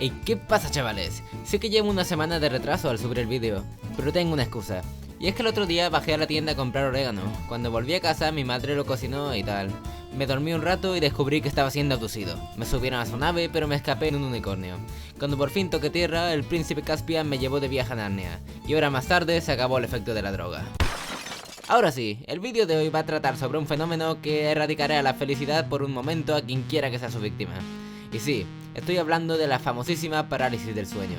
Hey, ¿qué pasa, chavales? Sé que llevo una semana de retraso al subir el vídeo, pero tengo una excusa. Y es que el otro día bajé a la tienda a comprar orégano. Cuando volví a casa mi madre lo cocinó y tal. Me dormí un rato y descubrí que estaba siendo abducido. Me subieron a su nave, pero me escapé en un unicornio. Cuando por fin toqué tierra, el príncipe Caspian me llevó de viaje a Narnia. Y horas más tarde se acabó el efecto de la droga. Ahora sí, el vídeo de hoy va a tratar sobre un fenómeno que erradicará la felicidad por un momento a quien quiera que sea su víctima. Y sí, estoy hablando de la famosísima parálisis del sueño.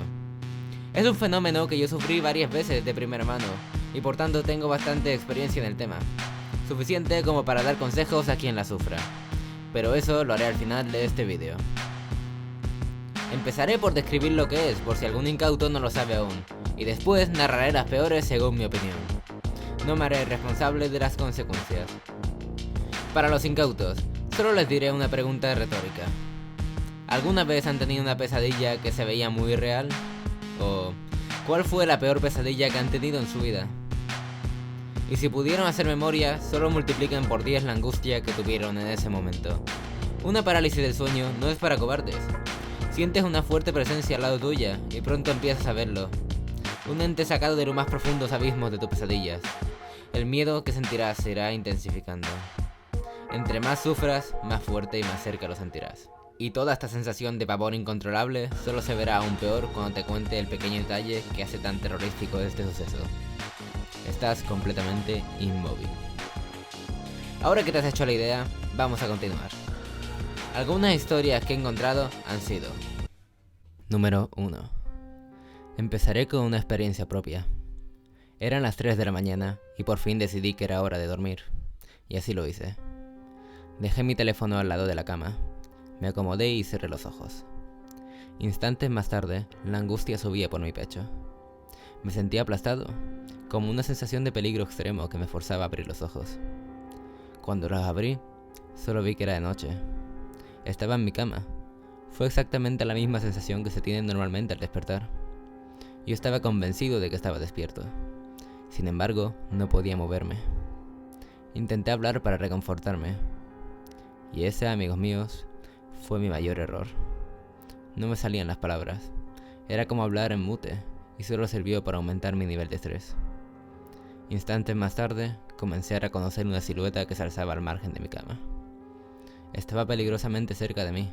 Es un fenómeno que yo sufrí varias veces de primera mano, y por tanto tengo bastante experiencia en el tema. Suficiente como para dar consejos a quien la sufra. Pero eso lo haré al final de este vídeo. Empezaré por describir lo que es, por si algún incauto no lo sabe aún, y después narraré las peores según mi opinión. No me haré responsable de las consecuencias. Para los incautos, solo les diré una pregunta retórica. ¿Alguna vez han tenido una pesadilla que se veía muy real? ¿O cuál fue la peor pesadilla que han tenido en su vida? Y si pudieron hacer memoria, solo multipliquen por 10 la angustia que tuvieron en ese momento. Una parálisis del sueño no es para cobardes. Sientes una fuerte presencia al lado tuya y pronto empiezas a verlo. Un ente sacado de los más profundos abismos de tus pesadillas. El miedo que sentirás se irá intensificando. Entre más sufras, más fuerte y más cerca lo sentirás. Y toda esta sensación de pavor incontrolable solo se verá aún peor cuando te cuente el pequeño detalle que hace tan terrorífico este suceso. Estás completamente inmóvil. Ahora que te has hecho la idea, vamos a continuar. Algunas historias que he encontrado han sido: Número 1. Empezaré con una experiencia propia. Eran las 3 de la mañana y por fin decidí que era hora de dormir. Y así lo hice. Dejé mi teléfono al lado de la cama. Me acomodé y cerré los ojos. Instantes más tarde, la angustia subía por mi pecho. Me sentía aplastado, como una sensación de peligro extremo que me forzaba a abrir los ojos. Cuando los abrí, solo vi que era de noche. Estaba en mi cama. Fue exactamente la misma sensación que se tiene normalmente al despertar. Yo estaba convencido de que estaba despierto. Sin embargo, no podía moverme. Intenté hablar para reconfortarme. Y ese, amigos míos, fue mi mayor error. No me salían las palabras. Era como hablar en mute, y solo sirvió para aumentar mi nivel de estrés. Instantes más tarde, comencé a reconocer una silueta que se alzaba al margen de mi cama. Estaba peligrosamente cerca de mí.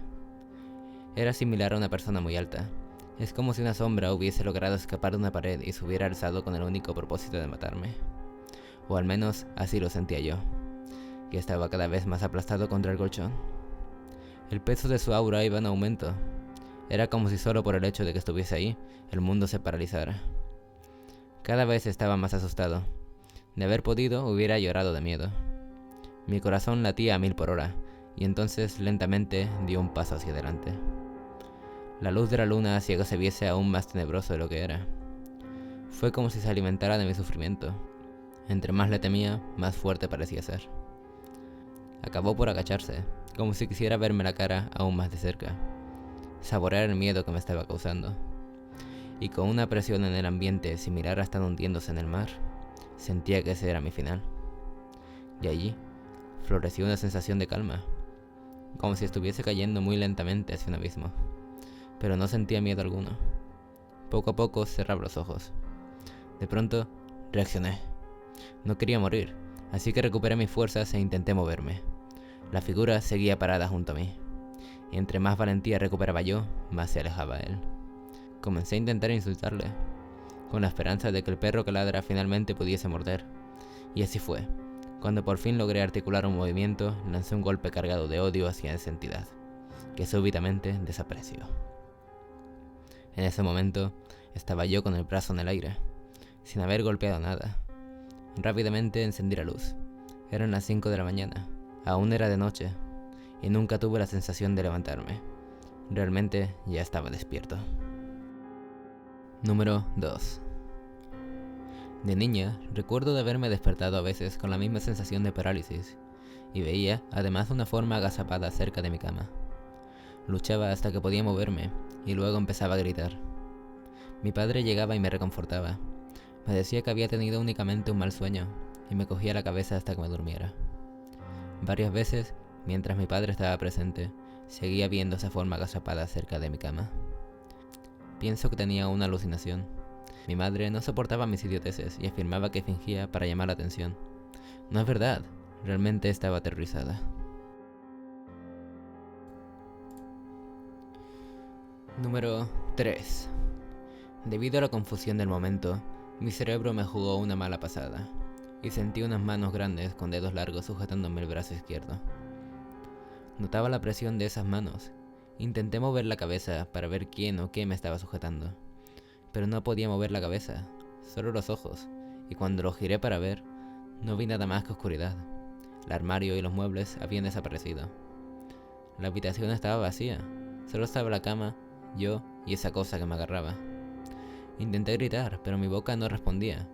Era similar a una persona muy alta. Es como si una sombra hubiese logrado escapar de una pared y se hubiera alzado con el único propósito de matarme. O al menos así lo sentía yo, que estaba cada vez más aplastado contra el colchón. El peso de su aura iba en aumento. Era como si solo por el hecho de que estuviese ahí, el mundo se paralizara. Cada vez estaba más asustado. De haber podido, hubiera llorado de miedo. Mi corazón latía a 1000 por hora, y entonces lentamente dio un paso hacia adelante. La luz de la luna hacía que se viese aún más tenebroso de lo que era. Fue como si se alimentara de mi sufrimiento. Entre más le temía, más fuerte parecía ser. Acabó por agacharse, como si quisiera verme la cara aún más de cerca, saborear el miedo que me estaba causando. Y con una presión en el ambiente similar a estar hundiéndose en el mar, sentía que ese era mi final. Y allí floreció una sensación de calma, como si estuviese cayendo muy lentamente hacia un abismo. Pero no sentía miedo alguno. Poco a poco cerraba los ojos. De pronto, reaccioné. No quería morir, así que recuperé mis fuerzas e intenté moverme. La figura seguía parada junto a mí, y entre más valentía recuperaba yo, más se alejaba él. Comencé a intentar insultarle, con la esperanza de que el perro que ladra finalmente pudiese morder. Y así fue. Cuando por fin logré articular un movimiento, lancé un golpe cargado de odio hacia esa entidad, que súbitamente desapareció. En ese momento, estaba yo con el brazo en el aire, sin haber golpeado nada. Rápidamente encendí la luz. Eran las 5 de la mañana. Aún era de noche, y nunca tuve la sensación de levantarme. Realmente ya estaba despierto. Número 2. De niña, recuerdo de haberme despertado a veces con la misma sensación de parálisis, y veía, además, una forma agazapada cerca de mi cama. Luchaba hasta que podía moverme, y luego empezaba a gritar. Mi padre llegaba y me reconfortaba. Me decía que había tenido únicamente un mal sueño, y me cogía la cabeza hasta que me durmiera. Varias veces, mientras mi padre estaba presente, seguía viendo esa forma agazapada cerca de mi cama. Pienso que tenía una alucinación. Mi madre no soportaba mis idioteces y afirmaba que fingía para llamar la atención. No es verdad, realmente estaba aterrorizada. Número 3. Debido a la confusión del momento, mi cerebro me jugó una mala pasada y sentí unas manos grandes con dedos largos sujetándome el brazo izquierdo. Notaba la presión de esas manos. Intenté mover la cabeza para ver quién o qué me estaba sujetando, pero no podía mover la cabeza, solo los ojos, y cuando los giré para ver, no vi nada más que oscuridad. El armario y los muebles habían desaparecido. La habitación estaba vacía, solo estaba la cama, yo y esa cosa que me agarraba. Intenté gritar, pero mi boca no respondía.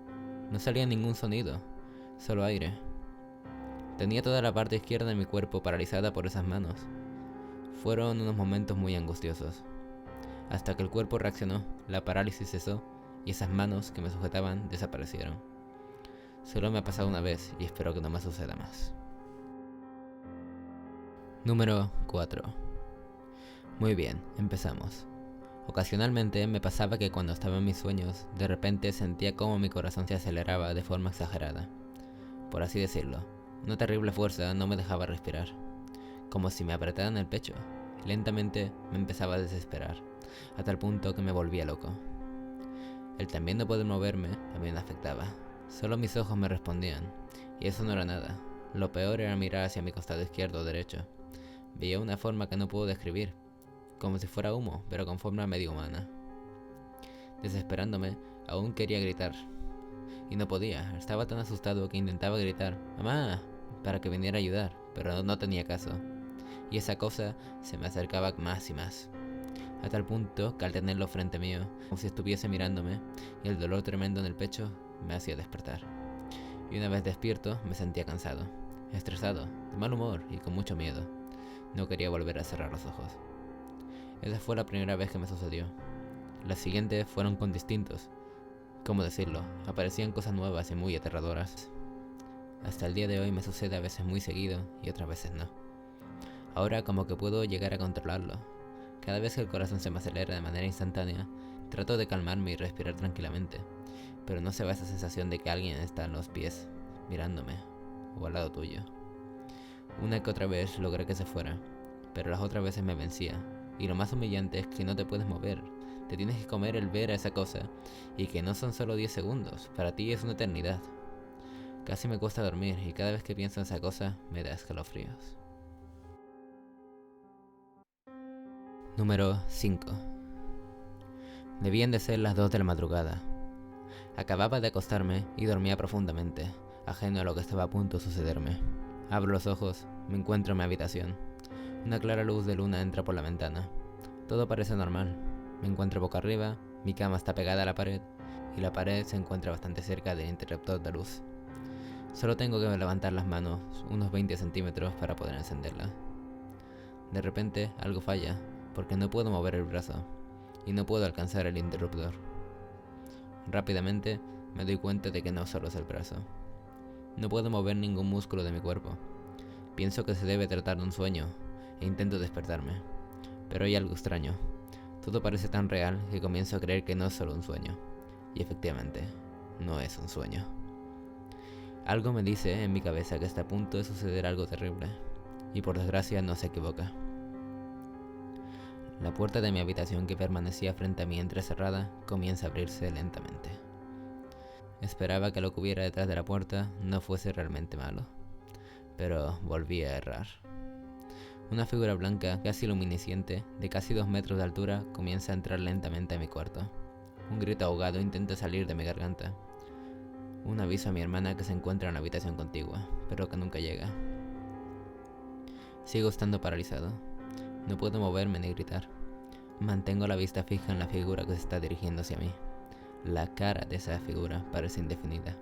No salía ningún sonido, solo aire. Tenía toda la parte izquierda de mi cuerpo paralizada por esas manos. Fueron unos momentos muy angustiosos. Hasta que el cuerpo reaccionó, la parálisis cesó y esas manos que me sujetaban desaparecieron. Solo me ha pasado una vez y espero que no me suceda más. Número 4. Muy bien, empezamos. Ocasionalmente me pasaba que cuando estaba en mis sueños, de repente sentía como mi corazón se aceleraba de forma exagerada. Por así decirlo, una terrible fuerza no me dejaba respirar, como si me apretaran el pecho. Lentamente me empezaba a desesperar, a tal punto que me volvía loco. El también no poder moverme también me afectaba. Solo mis ojos me respondían, y eso no era nada. Lo peor era mirar hacia mi costado izquierdo o derecho. Veía una forma que no puedo describir, como si fuera humo, pero con forma medio humana. Desesperándome, aún quería gritar, y no podía. Estaba tan asustado que intentaba gritar «¡Mamá!» para que viniera a ayudar, pero no tenía caso. Y esa cosa se me acercaba más y más, a tal punto que al tenerlo frente mío, como si estuviese mirándome, y el dolor tremendo en el pecho me hacía despertar. Y una vez despierto me sentía cansado, estresado, de mal humor y con mucho miedo. No quería volver a cerrar los ojos. Esa fue la primera vez que me sucedió. Las siguientes fueron con distintos. ¿Cómo decirlo? Aparecían cosas nuevas y muy aterradoras. Hasta el día de hoy me sucede a veces muy seguido y otras veces no. Ahora como que puedo llegar a controlarlo. Cada vez que el corazón se me acelera de manera instantánea, trato de calmarme y respirar tranquilamente, pero no se va esa sensación de que alguien está en los pies, mirándome, o al lado tuyo. Una que otra vez logré que se fuera, pero las otras veces me vencía, y lo más humillante es que no te puedes mover, te tienes que comer el ver a esa cosa, y que no son solo 10 segundos, para ti es una eternidad. Casi me cuesta dormir, y cada vez que pienso en esa cosa, me da escalofríos. Número 5. Debían de ser las 2 de la madrugada. Acababa de acostarme y dormía profundamente, ajeno a lo que estaba a punto de sucederme. Abro los ojos, me encuentro en mi habitación. Una clara luz de luna entra por la ventana. Todo parece normal. Me encuentro boca arriba, mi cama está pegada a la pared, y la pared se encuentra bastante cerca del interruptor de luz. Solo tengo que levantar las manos unos 20 centímetros para poder encenderla. De repente, algo falla, porque no puedo mover el brazo, y no puedo alcanzar el interruptor. Rápidamente, me doy cuenta de que no solo es el brazo. No puedo mover ningún músculo de mi cuerpo. Pienso que se debe tratar de un sueño, e intento despertarme. Pero hay algo extraño. Todo parece tan real que comienzo a creer que no es solo un sueño. Y efectivamente, no es un sueño. Algo me dice en mi cabeza que está a punto de suceder algo terrible, y por desgracia no se equivoca. La puerta de mi habitación, que permanecía frente a mí entrecerrada, comienza a abrirse lentamente. Esperaba que lo que hubiera detrás de la puerta no fuese realmente malo, pero volví a errar. Una figura blanca, casi luminiscente, de casi 2 metros de altura, comienza a entrar lentamente a mi cuarto. Un grito ahogado intenta salir de mi garganta. Un aviso a mi hermana que se encuentra en la habitación contigua, pero que nunca llega. Sigo estando paralizado. No puedo moverme ni gritar. Mantengo la vista fija en la figura que se está dirigiendo hacia mí. La cara de esa figura parece indefinida.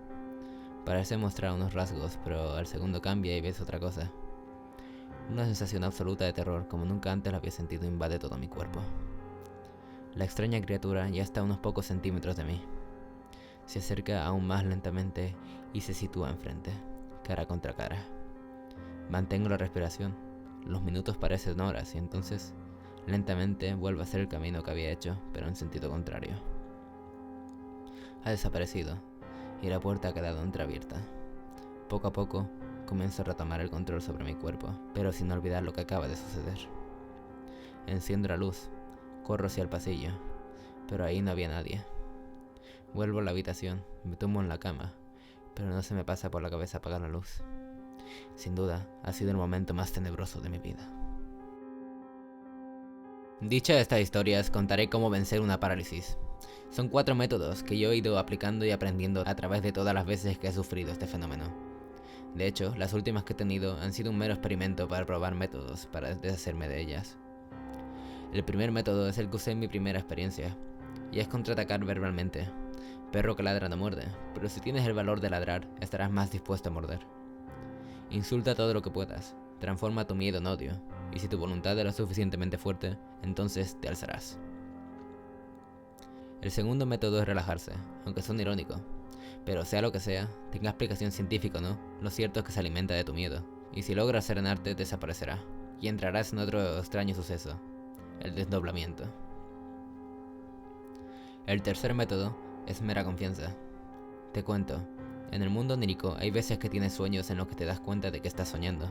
Parece mostrar unos rasgos, pero al segundo cambia y ves otra cosa. Una sensación absoluta de terror como nunca antes la había sentido invade todo mi cuerpo. La extraña criatura ya está a unos pocos centímetros de mí. Se acerca aún más lentamente y se sitúa enfrente, cara contra cara. Mantengo la respiración. Los minutos parecen horas y entonces Lentamente vuelve a hacer el camino que había hecho, pero en sentido contrario. Ha desaparecido, y la puerta ha quedado entreabierta. Poco a poco, comienzo a retomar el control sobre mi cuerpo, pero sin olvidar lo que acaba de suceder. Enciendo la luz, corro hacia el pasillo, pero ahí no había nadie. Vuelvo a la habitación, me tumbo en la cama, pero no se me pasa por la cabeza apagar la luz. Sin duda, ha sido el momento más tenebroso de mi vida. Dicha estas historias, contaré cómo vencer una parálisis. Son 4 métodos que yo he ido aplicando y aprendiendo a través de todas las veces que he sufrido este fenómeno. De hecho, las últimas que he tenido han sido un mero experimento para probar métodos para deshacerme de ellas. El primer método es el que usé en mi primera experiencia, y es contraatacar verbalmente. Perro que ladra no muerde, pero si tienes el valor de ladrar, estarás más dispuesto a morder. Insulta todo lo que puedas, transforma tu miedo en odio, y si tu voluntad es lo suficientemente fuerte, entonces te alzarás. El segundo método es relajarse, aunque suene irónico. Pero sea lo que sea, tenga explicación científica o no, lo cierto es que se alimenta de tu miedo, y si logras serenarte desaparecerá, y entrarás en otro extraño suceso, el desdoblamiento. El tercer método es mera confianza. Te cuento, en el mundo onírico hay veces que tienes sueños en los que te das cuenta de que estás soñando,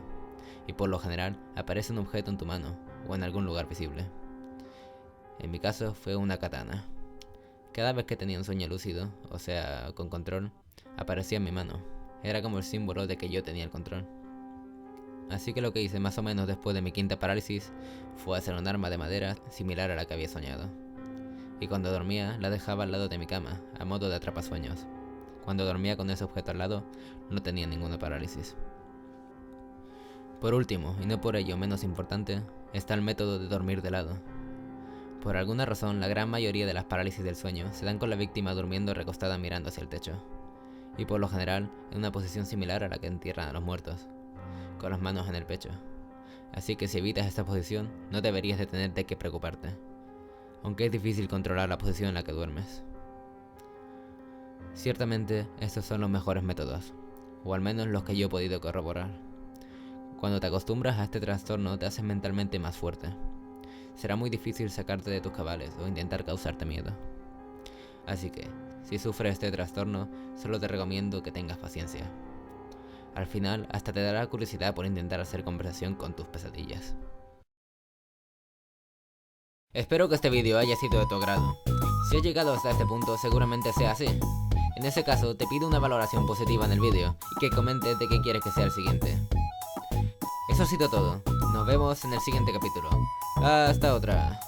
y por lo general aparece un objeto en tu mano, o en algún lugar visible. En mi caso fue una katana. Cada vez que tenía un sueño lúcido, o sea, con control, aparecía en mi mano. Era como el símbolo de que yo tenía el control. Así que lo que hice más o menos después de mi quinta parálisis fue hacer un arma de madera similar a la que había soñado. Y cuando dormía la dejaba al lado de mi cama, a modo de atrapasueños. Cuando dormía con ese objeto al lado, no tenía ninguna parálisis. Por último, y no por ello menos importante, está el método de dormir de lado. Por alguna razón, la gran mayoría de las parálisis del sueño se dan con la víctima durmiendo recostada mirando hacia el techo, y por lo general en una posición similar a la que entierran a los muertos, con las manos en el pecho. Así que si evitas esta posición, no deberías de tener de qué preocuparte, aunque es difícil controlar la posición en la que duermes. Ciertamente, estos son los mejores métodos, o al menos los que yo he podido corroborar. Cuando te acostumbras a este trastorno, te haces mentalmente más fuerte. Será muy difícil sacarte de tus cabales o intentar causarte miedo. Así que, si sufres este trastorno, solo te recomiendo que tengas paciencia. Al final, hasta te dará curiosidad por intentar hacer conversación con tus pesadillas. Espero que este vídeo haya sido de tu agrado. Si has llegado hasta este punto, seguramente sea así. En ese caso, te pido una valoración positiva en el vídeo y que comentes de qué quieres que sea el siguiente. Eso ha sido todo. Nos vemos en el siguiente capítulo. Hasta otra.